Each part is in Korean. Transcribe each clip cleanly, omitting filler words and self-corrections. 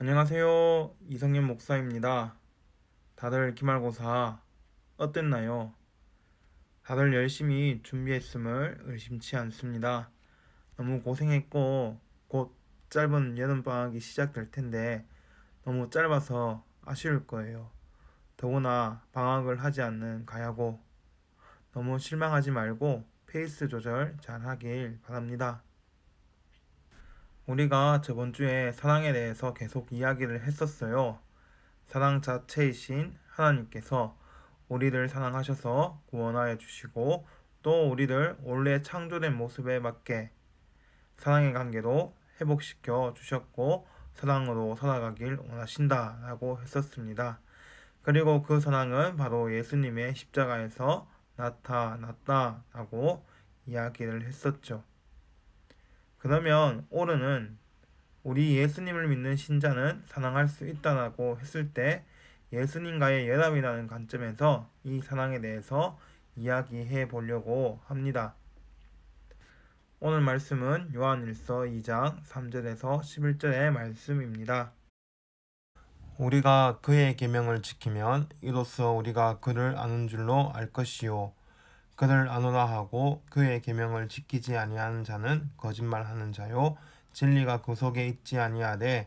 안녕하세요. 이성윤 목사입니다. 다들 기말고사 어땠나요? 다들 열심히 준비했음을 의심치 않습니다. 너무 고생했고 곧 짧은 여름방학이 시작될 텐데 너무 짧아서 아쉬울 거예요. 더구나 방학을 하지 않는 가야고 너무 실망하지 말고 페이스 조절 잘 하길 바랍니다. 우리가 저번 주에 사랑에 대해서 계속 이야기를 했었어요. 사랑 자체이신 하나님께서 우리를 사랑하셔서 구원하여 주시고 또 우리를 원래 창조된 모습에 맞게 사랑의 관계도 회복시켜 주셨고 사랑으로 살아가길 원하신다 라고 했었습니다. 그리고 그 사랑은 바로 예수님의 십자가에서 나타났다 라고 이야기를 했었죠. 그러면 오늘은 우리 예수님을 믿는 신자는 사랑할 수 있다라고 했을 때 예수님과의 연합이라는 관점에서 이 사랑에 대해서 이야기해 보려고 합니다. 오늘 말씀은 요한일서 2장 3절에서 11절의 말씀입니다. 우리가 그의 계명을 지키면 이로써 우리가 그를 아는 줄로 알 것이요 그를 아노라 하고 그의 계명을 지키지 아니하는 자는 거짓말하는 자요 진리가 그 속에 있지 아니하되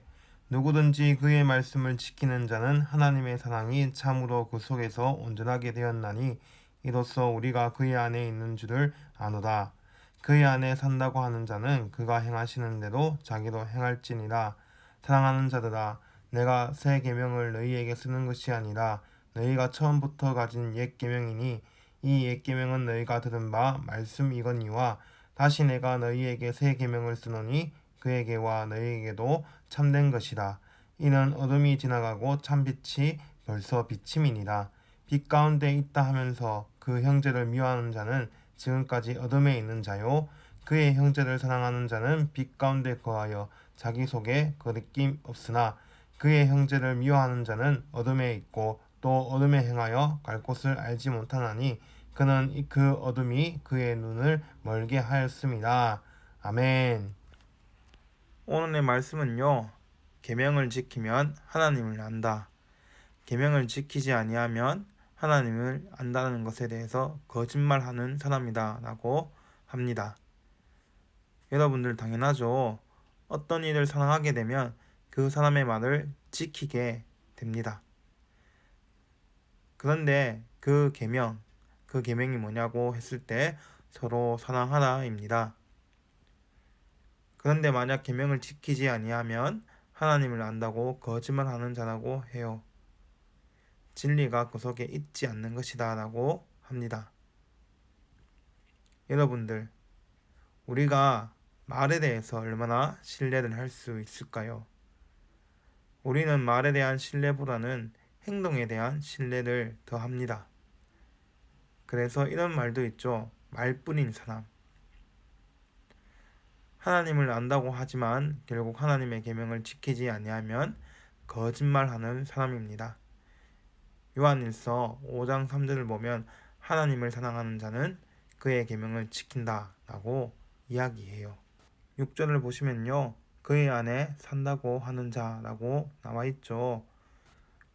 누구든지 그의 말씀을 지키는 자는 하나님의 사랑이 참으로 그 속에서 온전하게 되었나니 이로써 우리가 그의 안에 있는 줄을 아노라. 그의 안에 산다고 하는 자는 그가 행하시는 대로 자기도 행할지니라. 사랑하는 자들아 내가 새 계명을 너희에게 쓰는 것이 아니라 너희가 처음부터 가진 옛 계명이니 이 옛 계명은 너희가 들은 바 말씀이거니와 다시 내가 너희에게 새 계명을 쓰노니 그에게와 너희에게도 참된 것이다. 이는 어둠이 지나가고 참빛이 벌써 비침이니라. 빛 가운데 있다 하면서 그 형제를 미워하는 자는 지금까지 어둠에 있는 자요 그의 형제를 사랑하는 자는 빛 가운데 거하여 자기 속에 거리낌 없으나 그의 형제를 미워하는 자는 어둠에 있고 또 어둠에 행하여 갈 곳을 알지 못하나니 그는 그 어둠이 그의 눈을 멀게 하였습니다. 아멘. 오늘의 말씀은요. 계명을 지키면 하나님을 안다. 계명을 지키지 아니하면 하나님을 안다는 것에 대해서 거짓말하는 사람이다 라고 합니다. 여러분들 당연하죠. 어떤 일을 사랑하게 되면 그 사람의 말을 지키게 됩니다. 그런데 그 계명이 뭐냐고 했을 때 서로 사랑하라입니다. 그런데 만약 계명을 지키지 아니하면 하나님을 안다고 거짓말하는 자라고 해요. 진리가 그 속에 있지 않는 것이다 라고 합니다. 여러분들, 우리가 말에 대해서 얼마나 신뢰를 할 수 있을까요? 우리는 말에 대한 신뢰보다는 행동에 대한 신뢰를 더 합니다. 그래서 이런 말도 있죠. 말뿐인 사람. 하나님을 안다고 하지만 결국 하나님의 계명을 지키지 아니하면 거짓말하는 사람입니다. 요한일서 5장 3절을 보면 하나님을 사랑하는 자는 그의 계명을 지킨다 라고 이야기해요. 6절을 보시면요. 그의 안에 산다고 하는 자라고 나와 있죠.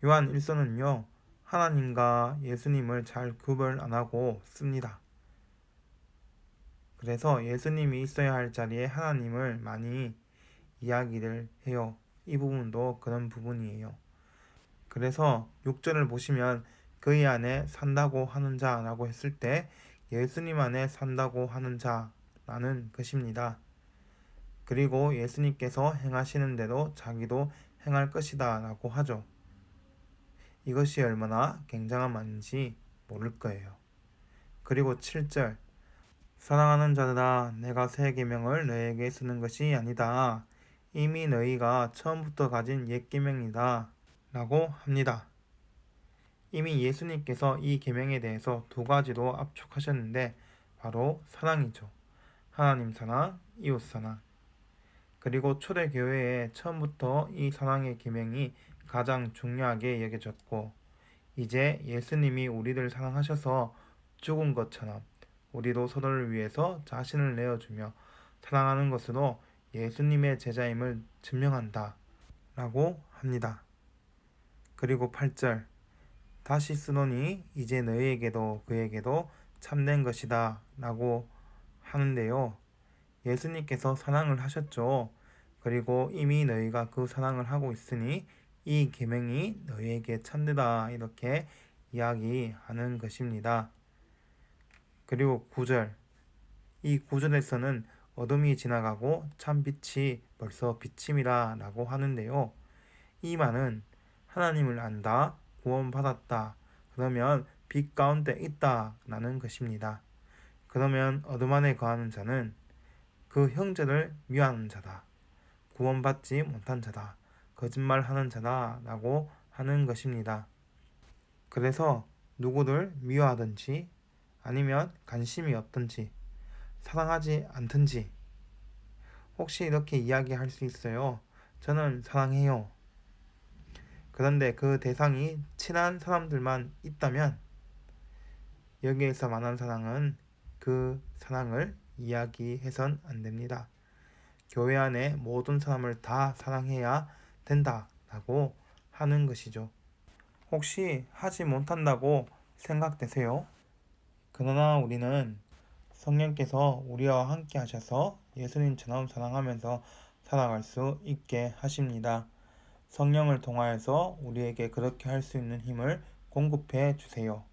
요한 1서는요. 하나님과 예수님을 잘 구별 안 하고 씁니다. 그래서 예수님이 있어야 할 자리에 하나님을 많이 이야기를 해요. 이 부분도 그런 부분이에요. 그래서 6절을 보시면 그의 안에 산다고 하는 자라고 했을 때 예수님 안에 산다고 하는 자라는 것입니다. 그리고 예수님께서 행하시는 대로 자기도 행할 것이다 라고 하죠. 이것이 얼마나 굉장한 말인지 모를 거예요. 그리고 7절 사랑하는 자들아 내가 새 계명을 너희에게 쓰는 것이 아니다. 이미 너희가 처음부터 가진 옛 계명이다 라고 합니다. 이미 예수님께서 이 계명에 대해서 두 가지로 압축하셨는데 바로 사랑이죠. 하나님 사랑, 이웃 사랑. 그리고 초대교회에 처음부터 이 사랑의 계명이 가장 중요하게 여겨졌고 이제 예수님이 우리를 사랑하셔서 죽은 것처럼 우리도 서로를 위해서 자신을 내어주며 사랑하는 것으로 예수님의 제자임을 증명한다 라고 합니다. 그리고 8절 다시 쓰노니 이제 너희에게도 그에게도 참된 것이다 라고 하는데요. 예수님께서 사랑을 하셨죠. 그리고 이미 너희가 그 사랑을 하고 있으니 이 계명이 너희에게 참되다 이렇게 이야기하는 것입니다. 그리고 9절 이 9절에서는 어둠이 지나가고 참 빛이 벌써 비침이라 라고 하는데요. 이 말은 하나님을 안다, 구원받았다, 그러면 빛 가운데 있다 라는 것입니다. 그러면 어둠 안에 거하는 자는 그 형제를 미워하는 자다, 구원받지 못한 자다, 거짓말하는 자다 라고 하는 것입니다. 그래서 누구를 미워하든지 아니면 관심이 없든지 사랑하지 않든지 혹시 이렇게 이야기할 수 있어요. 저는 사랑해요. 그런데 그 대상이 친한 사람들만 있다면 여기에서 말하는 사랑은 그 사랑을 이야기해선 안 됩니다. 교회 안에 모든 사람을 다 사랑해야 된다라고 하는 것이죠. 혹시 하지 못한다고 생각되세요? 그러나 우리는 성령께서 우리와 함께 하셔서 예수님처럼 사랑하면서 살아갈 수 있게 하십니다. 성령을 통하여서 우리에게 그렇게 할 수 있는 힘을 공급해 주세요.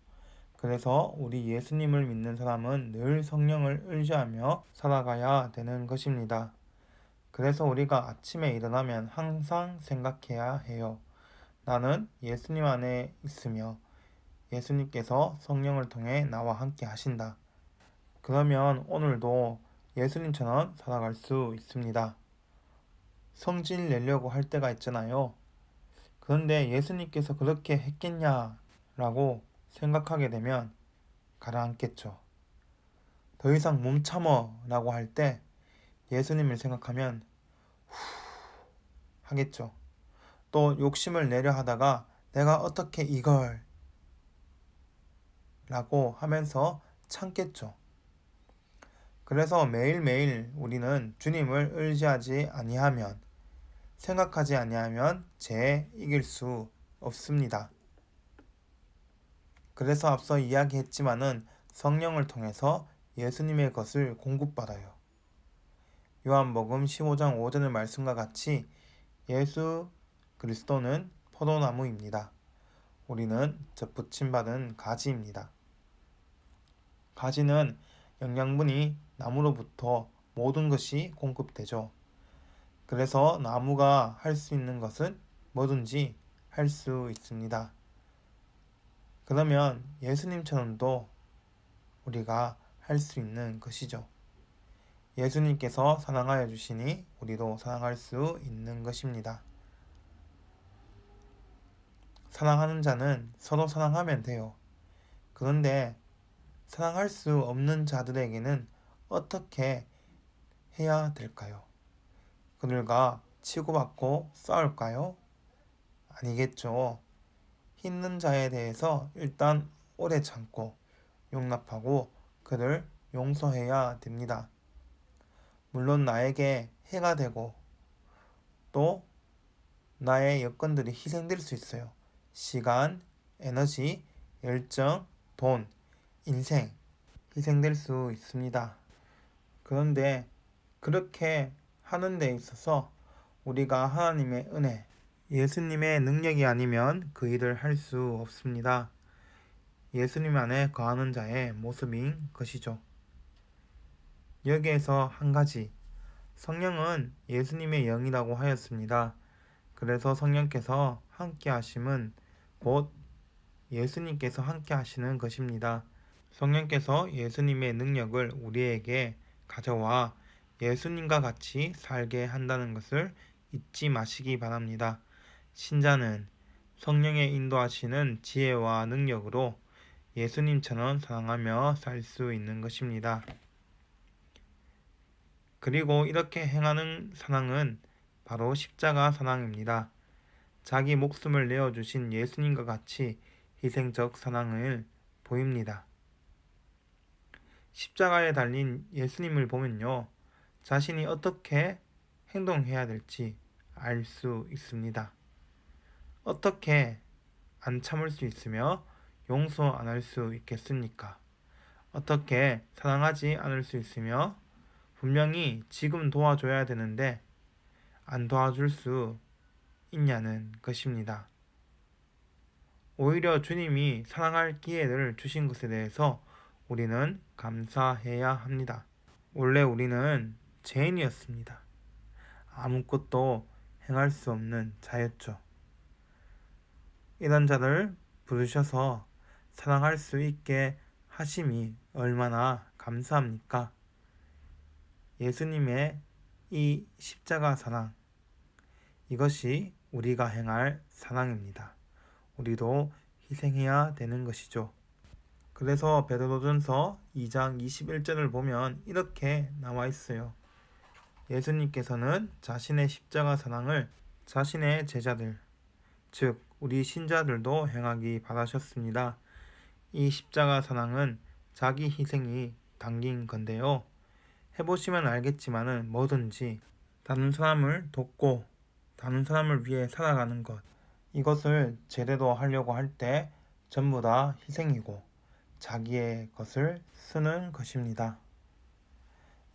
그래서 우리 예수님을 믿는 사람은 늘 성령을 의지하며 살아가야 되는 것입니다. 그래서 우리가 아침에 일어나면 항상 생각해야 해요. 나는 예수님 안에 있으며 예수님께서 성령을 통해 나와 함께 하신다. 그러면 오늘도 예수님처럼 살아갈 수 있습니다. 성질 내려고 할 때가 있잖아요. 그런데 예수님께서 그렇게 했겠냐라고 생각하게 되면 가라앉겠죠. 더 이상 몸 참어라고 할 때 예수님을 생각하면 하겠죠. 또 욕심을 내려 하다가 내가 어떻게 이걸 라고 하면서 참겠죠. 그래서 매일매일 우리는 주님을 의지하지 아니하면 생각하지 아니하면 죄에 이길 수 없습니다. 그래서 앞서 이야기했지만은 성령을 통해서 예수님의 것을 공급받아요. 요한복음 15장 5절의 말씀과 같이 예수 그리스도는 포도나무입니다. 우리는 접붙임받은 가지입니다. 가지는 영양분이 나무로부터 모든 것이 공급되죠. 그래서 나무가 할 수 있는 것은 뭐든지 할 수 있습니다. 그러면 예수님처럼도 우리가 할 수 있는 것이죠. 예수님께서 사랑하여 주시니 우리도 사랑할 수 있는 것입니다. 사랑하는 자는 서로 사랑하면 돼요. 그런데 사랑할 수 없는 자들에게는 어떻게 해야 될까요? 그들과 치고받고 싸울까요? 아니겠죠. 힘든 자에 대해서 일단 오래 참고 용납하고 그를 용서해야 됩니다. 물론 나에게 해가 되고 또 나의 여건들이 희생될 수 있어요. 시간, 에너지, 열정, 돈, 인생 희생될 수 있습니다. 그런데 그렇게 하는 데 있어서 우리가 하나님의 은혜, 예수님의 능력이 아니면 그 일을 할 수 없습니다. 예수님 안에 거하는 자의 모습인 것이죠. 여기에서 한 가지, 성령은 예수님의 영이라고 하였습니다. 그래서 성령께서 함께 하심은 곧 예수님께서 함께 하시는 것입니다. 성령께서 예수님의 능력을 우리에게 가져와 예수님과 같이 살게 한다는 것을 잊지 마시기 바랍니다. 신자는 성령의 인도하시는 지혜와 능력으로 예수님처럼 사랑하며 살 수 있는 것입니다. 그리고 이렇게 행하는 사랑은 바로 십자가 사랑입니다. 자기 목숨을 내어주신 예수님과 같이 희생적 사랑을 보입니다. 십자가에 달린 예수님을 보면요. 자신이 어떻게 행동해야 될지 알 수 있습니다. 어떻게 안 참을 수 있으며 용서 안 할 수 있겠습니까? 어떻게 사랑하지 않을 수 있으며 분명히 지금 도와줘야 되는데 안 도와줄 수 있냐는 것입니다. 오히려 주님이 사랑할 기회를 주신 것에 대해서 우리는 감사해야 합니다. 원래 우리는 죄인이었습니다. 아무것도 행할 수 없는 자였죠. 이런 자를 부르셔서 사랑할 수 있게 하심이 얼마나 감사합니까? 예수님의 이 십자가 사랑, 이것이 우리가 행할 사랑입니다. 우리도 희생해야 되는 것이죠. 그래서 베드로전서 2장 21절을 보면 이렇게 나와 있어요. 예수님께서는 자신의 십자가 사랑을 자신의 제자들, 즉 우리 신자들도 행하기 바라셨습니다. 이 십자가 사랑은 자기 희생이 담긴 건데요. 해보시면 알겠지만은 뭐든지 다른 사람을 돕고 다른 사람을 위해 살아가는 것, 이것을 제대로 하려고 할 때 전부 다 희생이고 자기의 것을 쓰는 것입니다.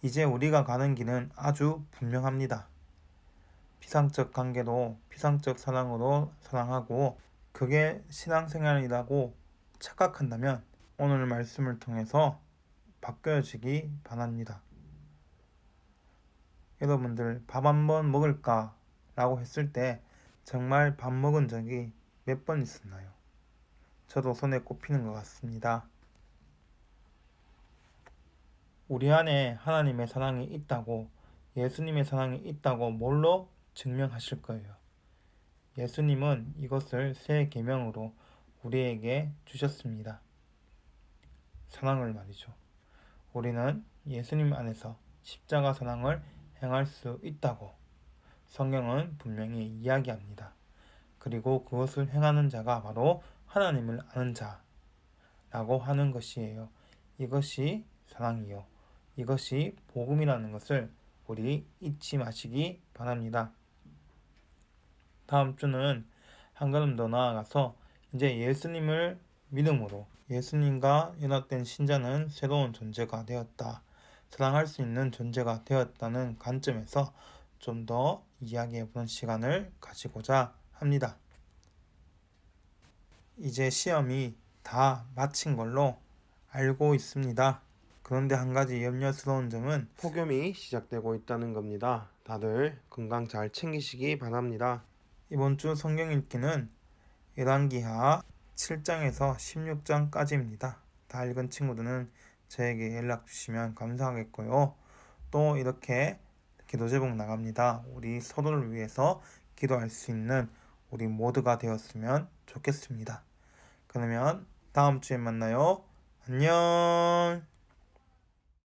이제 우리가 가는 길은 아주 분명합니다. 피상적 관계도 피상적 사랑으로 사랑하고 그게 신앙생활이라고 착각한다면 오늘 말씀을 통해서 바뀌어지기 바랍니다. 여러분들 밥 한 번 먹을까? 라고 했을 때 정말 밥 먹은 적이 몇 번 있었나요? 저도 손에 꼽히는 것 같습니다. 우리 안에 하나님의 사랑이 있다고, 예수님의 사랑이 있다고 뭘로 증명하실 거예요? 예수님은 이것을 새 계명으로 우리에게 주셨습니다. 사랑을 말이죠. 우리는 예수님 안에서 십자가 사랑을 행할 수 있다고 성경은 분명히 이야기합니다. 그리고 그것을 행하는 자가 바로 하나님을 아는 자라고 하는 것이에요. 이것이 사랑이요. 이것이 복음이라는 것을 우리 잊지 마시기 바랍니다. 다음 주는 한 걸음 더 나아가서 이제 예수님을 믿음으로 예수님과 연합된 신자는 새로운 존재가 되었다. 사랑할 수 있는 존재가 되었다는 관점에서 좀 더 이야기해보는 시간을 가지고자 합니다. 이제 시험이 다 마친 걸로 알고 있습니다. 그런데 한 가지 염려스러운 점은 폭염이 시작되고 있다는 겁니다. 다들 건강 잘 챙기시기 바랍니다. 이번 주 성경 읽기는 열왕기하 7장에서 16장까지입니다. 다 읽은 친구들은 저에게 연락 주시면 감사하겠고요. 또 이렇게 기도 제목 나갑니다. 우리 서로를 위해서 기도할 수 있는 우리 모두가 되었으면 좋겠습니다. 그러면 다음 주에 만나요. 안녕.